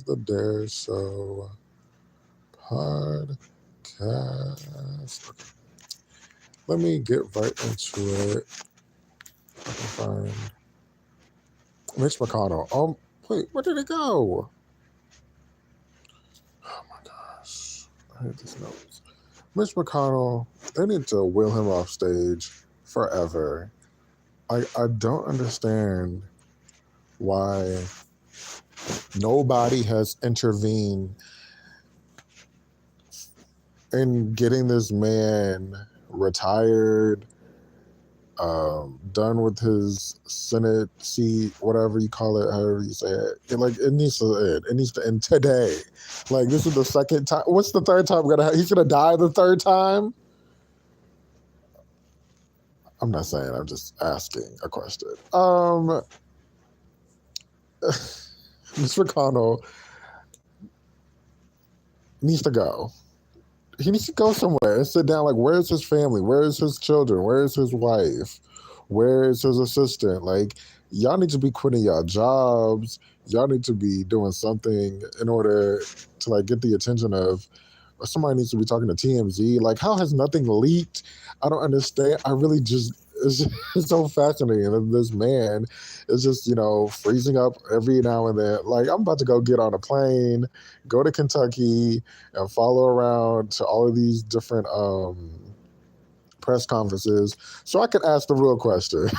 the Dare Show podcast. Okay. Let me get right into it. I can find Mitch McConnell. Wait, where did it go? Oh my gosh. I hate these notes. Mitch McConnell, they need to wheel him off stage forever. I don't understand why nobody has intervened in getting this man retired, done with his Senate seat, whatever you call it, however you say it. It needs to end. It needs to end today. Like, this is the second time. What's the third time he's gonna die the third time? I'm not saying. I'm just asking a question. Mr. McConnell needs to go. He needs to go somewhere and sit down. Like, where's his family? Where's his children? Where's his wife? Where's his assistant? Like, y'all need to be quitting y'all jobs. Y'all need to be doing something in order to, like, get the attention of, or somebody needs to be talking to TMZ. Like, how has nothing leaked? I don't understand. I really just, it's so fascinating that this man is just, freezing up every now and then. Like, I'm about to go get on a plane, go to Kentucky, and follow around to all of these different press conferences so I can ask the real question.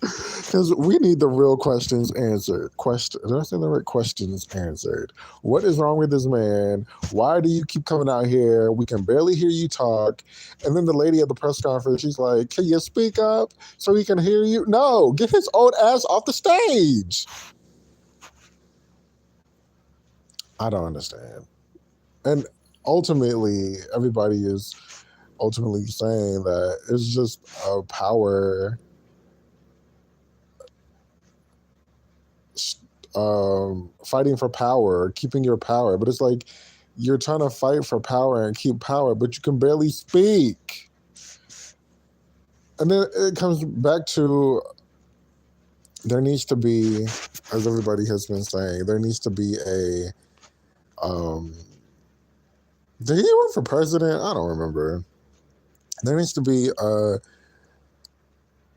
Because we need the real questions answered. Did I say the right questions answered? What is wrong with this man? Why do you keep coming out here? We can barely hear you talk. And then the lady at the press conference, she's like, can you speak up so we can hear you? No, get his old ass off the stage. I don't understand. And ultimately, everybody is ultimately saying that it's just a power fighting for power, keeping your power. But it's like you're trying to fight for power and keep power, but you can barely speak. And then it comes back to there needs to be, as everybody has been saying, there needs to be a did he run for president? I don't remember. There needs to be a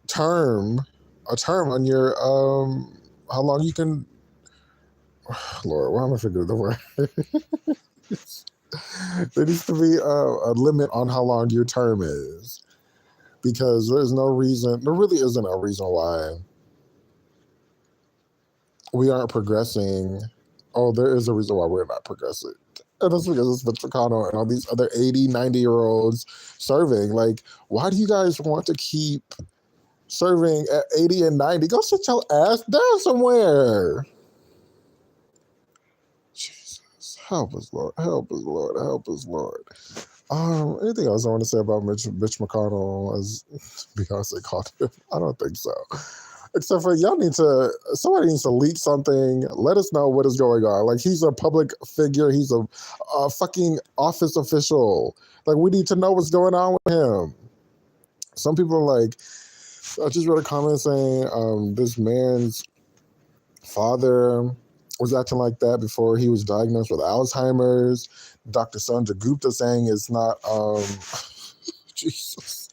term on your how long you can. Lord, why am I figuring the word? There needs to be a limit on how long your term is, because there really isn't a reason why we aren't progressing. Oh, there is a reason why we're not progressing. And that's because it's Mitch McConnell and all these other 80, 90-year-olds serving. Like, why do you guys want to keep serving at 80 and 90? Go sit your ass down somewhere. Jesus. Help us, Lord. Help us, Lord. Help us, Lord. Anything else I want to say about Mitch McConnell, as Beyonce called him? I don't think so. Except for somebody needs to leak something. Let us know what is going on. Like, he's a public figure. He's a fucking office official. Like, we need to know what's going on with him. Some people are like, I just read a comment saying this man's father was acting like that before he was diagnosed with Alzheimer's. Dr. Sanjay Gupta saying it's not, Jesus.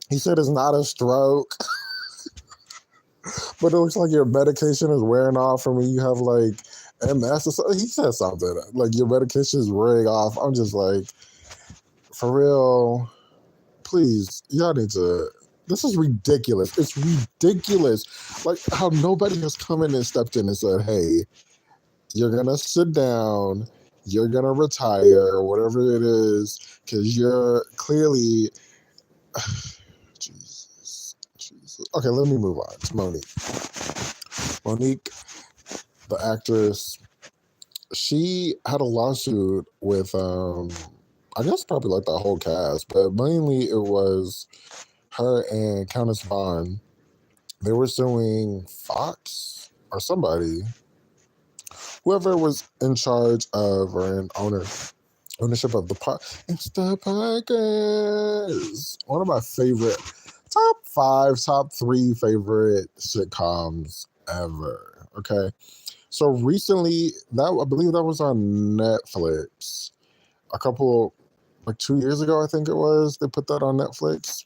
He said it's not a stroke, but it looks like your medication is wearing off from when you have like MS or something. He said something like your medication is wearing off. I'm just like, for real, please, y'all need to. This is ridiculous. It's ridiculous. Like how nobody has come in and stepped in and said, hey, you're going to sit down, you're going to retire, or whatever it is, because you're clearly... Jesus. Okay, let me move on to Monique. Monique, the actress, she had a lawsuit with, I guess probably like the whole cast, but mainly it was her and Countess Vaughn. They were suing Fox or somebody, whoever was in charge of or in ownership of It's the Parkers. One of my favorite top 3 favorite sitcoms ever. Okay. So recently, I believe that was on Netflix. A couple, like 2 years ago, I think it was. They put that on Netflix.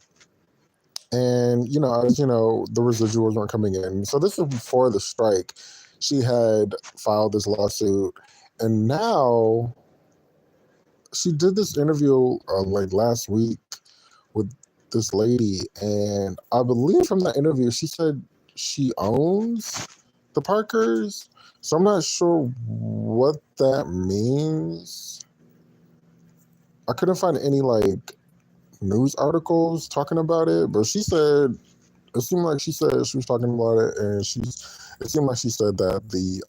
And, as you know, the residuals weren't coming in. So this was before the strike. She had filed this lawsuit. And now she did this interview like last week with this lady. And I believe from that interview, she said she owns the Parkers. So I'm not sure what that means. I couldn't find any like news articles talking about it, but she said it seemed like she said she was talking about it, and it seemed like she said that the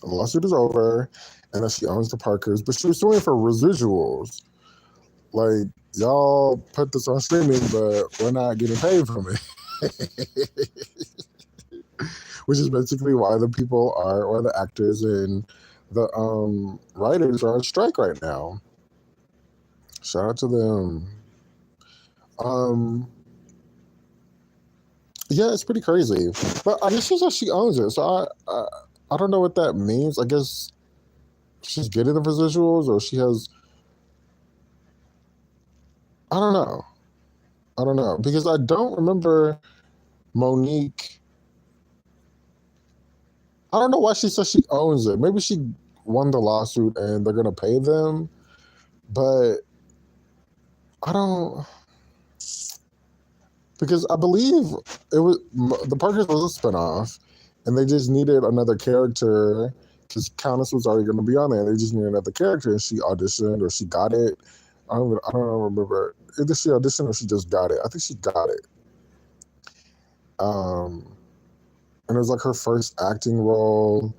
lawsuit is over and that she owns the Parkers, but she was suing for residuals. Like, y'all put this on streaming, but we're not getting paid from it. Which is basically why the people are, or the actors and the writers are on strike right now. Shout out to them. Um, yeah, it's pretty crazy. But I guess she says she owns it, so I don't know what that means. I guess she's getting the residuals, or she has. I don't know. I don't know because I don't remember Monique. I don't know why she says she owns it. Maybe she won the lawsuit and they're gonna pay them, but I don't, because I believe it was the Parkers was a spinoff, and they just needed another character because Countess was already going to be on there. They just needed another character, and she auditioned or she got it. I don't remember either she auditioned or she just got it. I think she got it. And it was like her first acting role.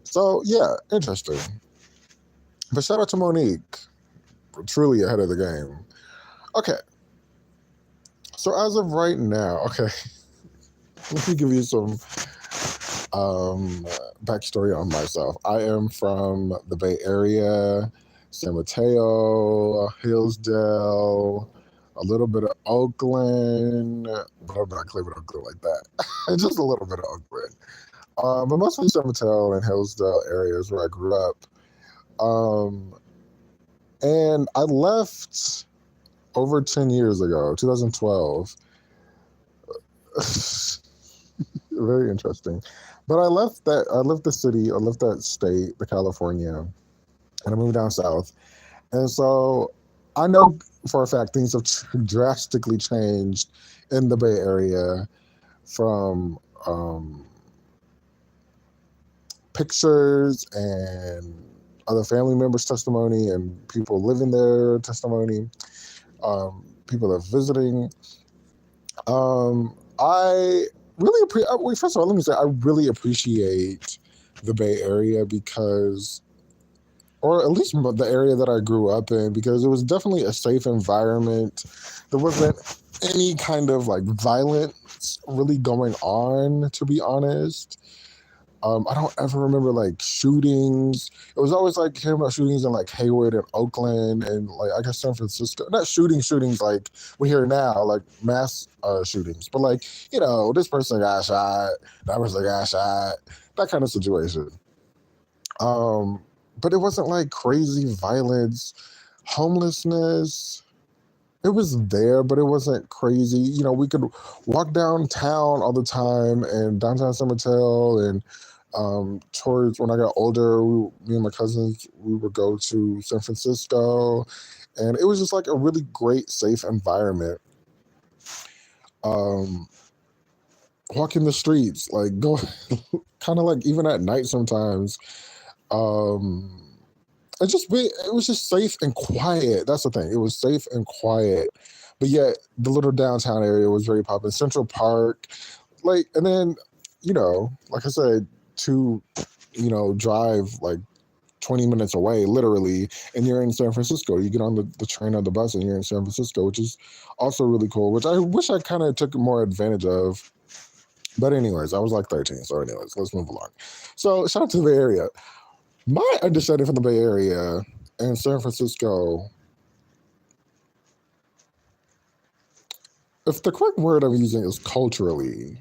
So yeah, interesting. But shout out to Monique, truly ahead of the game. Okay, so as of right now, okay, let me give you some backstory on myself. I am from the Bay Area, San Mateo, Hillsdale, a little bit of Oakland, but I'm not claiming Oakland like that. Just a little bit of Oakland. But mostly San Mateo and Hillsdale areas where I grew up. And I left over 10 years ago, 2012. Very interesting. But I left the city, I left that state, the California, and I moved down south. And so I know for a fact things have drastically changed in the Bay Area from pictures and other family members' testimony and people living there testimony, people that are visiting. I really appreciate. First of all, let me say I really appreciate the Bay Area because, or at least the area that I grew up in, because it was definitely a safe environment. There wasn't any kind of like violence really going on, to be honest. I don't ever remember like shootings. It was always like hearing about shootings in like Hayward and Oakland and like I guess San Francisco. Not shootings like we hear now, like mass shootings, but like this person got shot, that person got shot, that kind of situation. But it wasn't like crazy violence, homelessness. It was there, but it wasn't crazy. We could walk downtown all the time and downtown San Mateo and towards when I got older, me and my cousins, we would go to San Francisco, and it was just like a really great, safe environment. Walking the streets, like go, kind of like even at night sometimes. It was just safe and quiet. That's the thing. It was safe and quiet, but yet the little downtown area was very popular. Central Park, like, and then like I said, to drive like 20 minutes away, literally, and you're in San Francisco. You get on the train or the bus and you're in San Francisco, which is also really cool, which I wish I kind of took more advantage of. But anyways, I was like 13. So anyways, let's move along. So shout out to the Bay Area. My understanding from the Bay Area and San Francisco, if the correct word I'm using is culturally,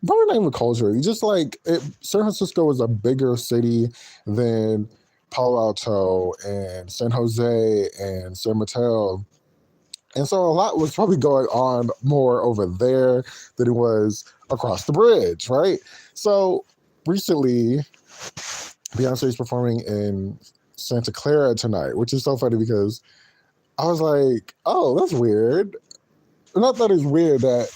probably not even culturally, just like San Francisco is a bigger city than Palo Alto and San Jose and San Mateo. And so a lot was probably going on more over there than it was across the bridge, right? So recently, Beyonce is performing in Santa Clara tonight, which is so funny because I was like, oh, that's weird. Not that it's weird that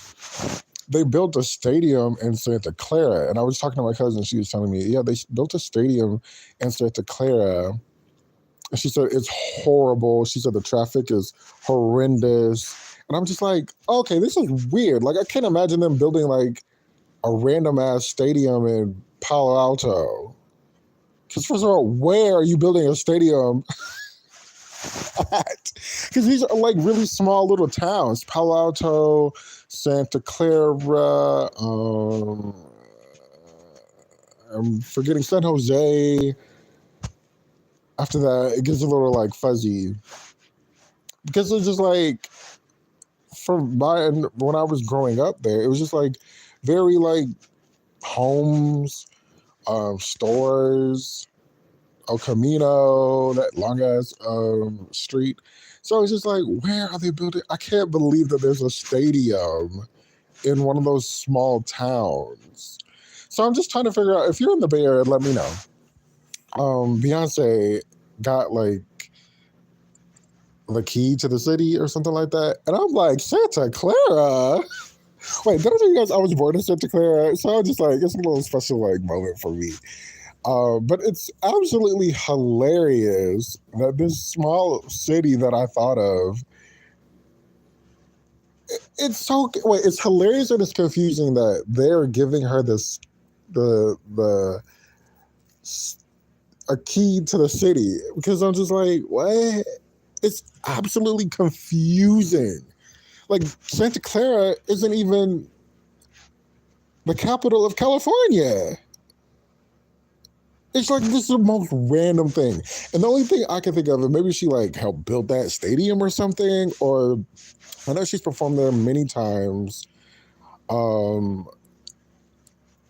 they built a stadium in Santa Clara. And I was talking to my cousin. She was telling me, yeah, they built a stadium in Santa Clara. And she said, it's horrible. She said the traffic is horrendous. And I'm just like, okay, this is weird. Like, I can't imagine them building like a random ass stadium in Palo Alto. Because first of all, where are you building a stadium at? Because these are like really small little towns. Palo Alto, Santa Clara, I'm forgetting San Jose. After that, it gets a little like fuzzy. Because it's just like, when I was growing up there, it was just like very like homes, stores, El Camino, that long ass street. So it's just like, where are they building? I can't believe that there's a stadium in one of those small towns. So I'm just trying to figure out, if you're in the Bay Area, let me know. Beyonce got like the key to the city or something like that. And I'm like, Santa Clara? Wait, did I tell you guys I was born in Santa Clara? So I'm just like, it's a little special like moment for me. But it's absolutely hilarious that this small city that I thought of, it's hilarious and it's confusing that they're giving her a key to the city, because I'm just like, what? It's absolutely confusing. Like, Santa Clara isn't even the capital of California. It's like, this is the most random thing. And the only thing I can think of is maybe she like helped build that stadium or something, or I know she's performed there many times.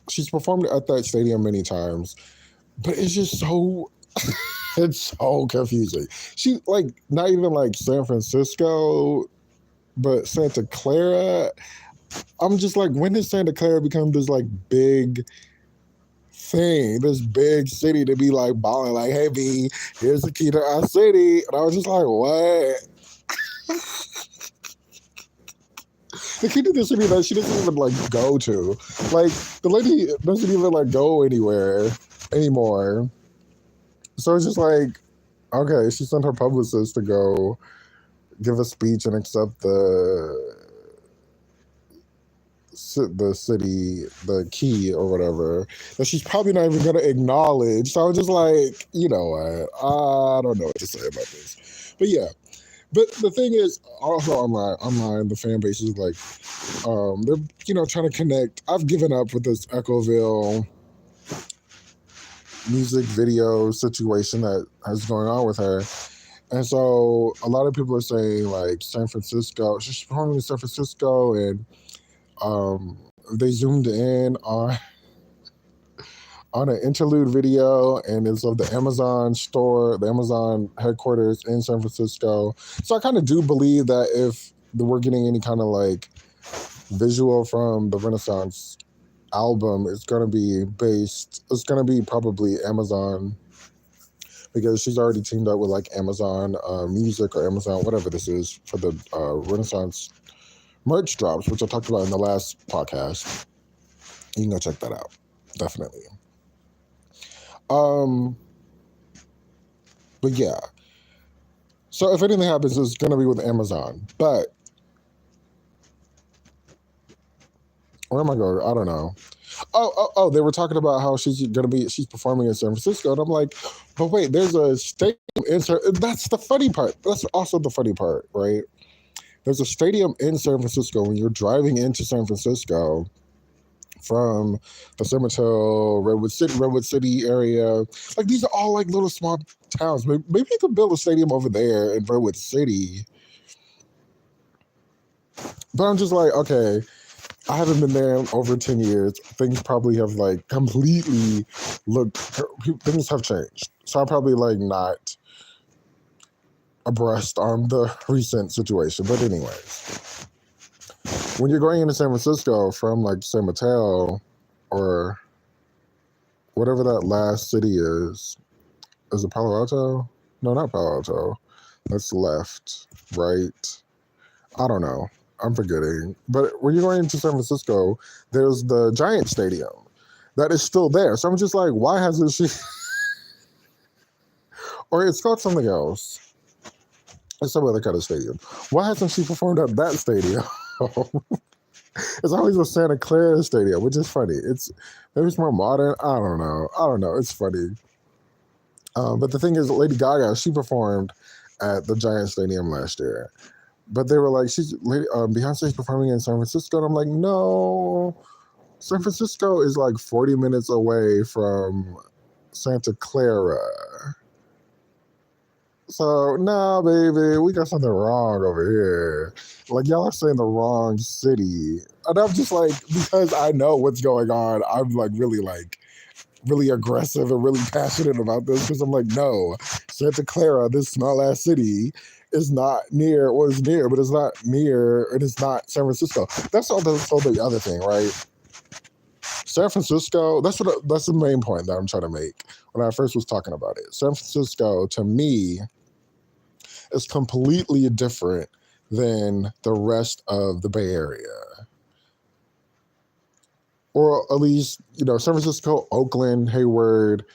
She's performed at that stadium many times, but it's just so it's so confusing. She like not even like San Francisco, but Santa Clara. I'm just like, when did Santa Clara become this like big thing, this big city to be like balling like, hey B, here's the key to our city? And I was just like, what? The key to the city that she doesn't even like go to. Like, the lady doesn't even like go anywhere anymore. So it's just like, okay, she sent her publicist to go give a speech and accept the city, the key or whatever, that she's probably not even going to acknowledge. So I was just like, you know what? I don't know what to say about this. But yeah. But the thing is, also online, the fan base is like, they're, trying to connect. I've given up with this Eccoville music video situation that is going on with her. And so a lot of people are saying like San Francisco, she's performing in San Francisco, and they zoomed in on an interlude video, and it's of the Amazon store, the Amazon headquarters in San Francisco. So I kind of do believe that if we're getting any kind of like visual from the Renaissance album, it's going to be probably Amazon, because she's already teamed up with like Amazon Music or Amazon, whatever this is, for the Renaissance merch drops, which I talked about in the last podcast. You can go check that out. Definitely. But yeah. So if anything happens, it's going to be with Amazon. But where am I going? I don't know. Oh, they were talking about how she's performing in San Francisco. And I'm like, but wait, there's a stadium that's the funny part. That's also the funny part, right? There's a stadium in San Francisco when you're driving into San Francisco from the San Mateo, Redwood City area. Like, these are all like little small towns. Maybe you could build a stadium over there in Redwood City. But I'm just like, okay, I haven't been there in over 10 years. Things probably have like completely things have changed. So I'm probably like not abreast on the recent situation. But anyways, when you're going into San Francisco from like San Mateo or whatever that last city is it Palo Alto? No, not Palo Alto. That's left, right? I don't know. I'm forgetting. But when you're going into San Francisco, there's the Giant Stadium that is still there. So I'm just like, why hasn't she? Or it's called something else. It's some other kind of stadium. Why hasn't she performed at that stadium? It's always a Santa Clara Stadium, which is funny. Maybe it's more modern. I don't know. It's funny. But the thing is, Lady Gaga, she performed at the Giant Stadium last year. But they were like, Beyonce's performing in San Francisco. And I'm like, no. San Francisco is like 40 minutes away from Santa Clara. So, nah, baby, we got something wrong over here. Like, y'all are saying the wrong city. And I'm just like, because I know what's going on, I'm like really aggressive and really passionate about this because I'm like, no, Santa Clara, this small ass city, is not near, well, it's near, but it's not near, and it's not San Francisco. That's the other thing, right? San Francisco, that's the main point that I'm trying to make when I first was talking about it. San Francisco, to me, is completely different than the rest of the Bay Area. Or at least, San Francisco, Oakland, Hayward,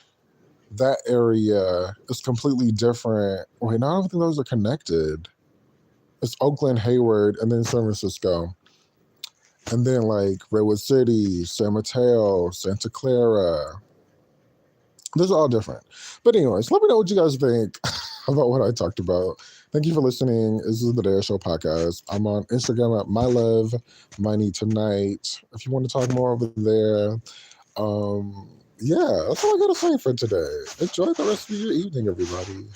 that area is completely different. Wait, no, I don't think those are connected. It's Oakland, Hayward, and then San Francisco. And then like Redwood City, San Mateo, Santa Clara. Those are all different. But anyways, let me know what you guys think about what I talked about. Thank you for listening. This is the Dare Show podcast. I'm on Instagram at MyLoveMoneyTonight. If you want to talk more over there. Yeah, that's all I got to say for today. Enjoy the rest of your evening, everybody.